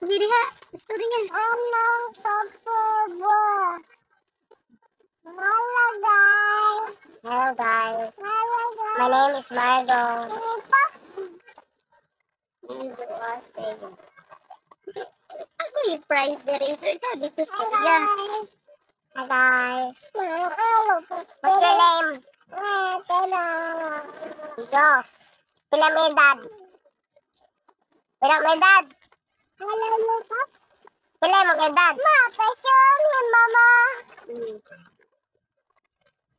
Hindi diha. Story niya. Hello guys. My name is Margo. And ako yung prize there is. So, ikaw dito storya. Hi guys. What's your name? Ito. Pila mo edad? Pila mo edad? Pila mo edad? Mama.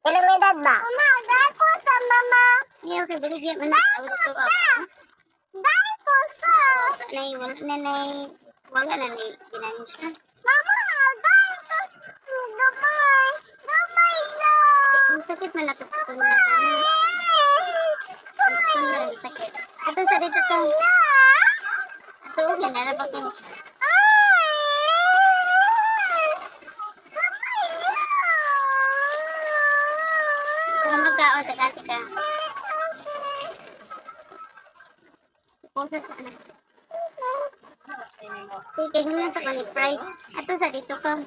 Pila mo edad ba? Mama, gato sa mama. Yeah, okay, binigyan mo na. Wala na ginanin siya. Mama, gamay lang. Ang sakit man na ito. Sakit. Ito sa dito ka. Ito, ginarap ako. Ito magkaon sa dati ka. Pusa sa anak. Sige, muna sa kanil price. Ito sa dito ka.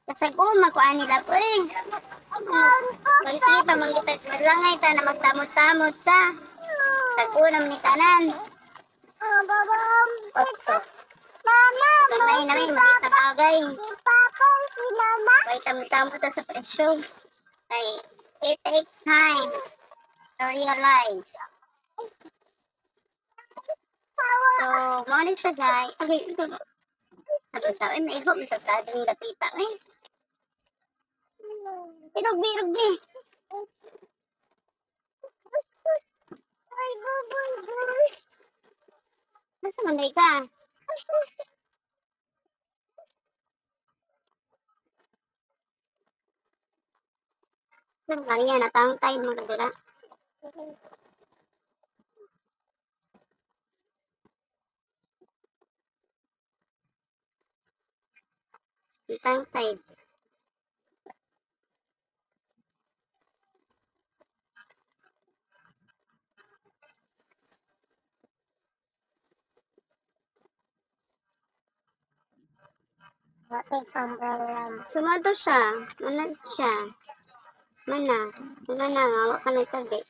Kasag makuha nila po eh. Mag-isipa, maglangay ta na magtamot-tamot ta. Sag naman ni tanan. Kamay namin, maliit na bagay. Kaya tamot-tamot ta sa presyo. Ay, it takes time to realize. So, morning siya guys. Okay, ito. Sa pagtao, may iho, may sabtado yung lapita eh. Rugby. Nasa manday ka? Saan ka niya? Natangtay mga kadira. Natangtay. Sumado siya. Mana siya. Mana nga. Wala ka nagtabi.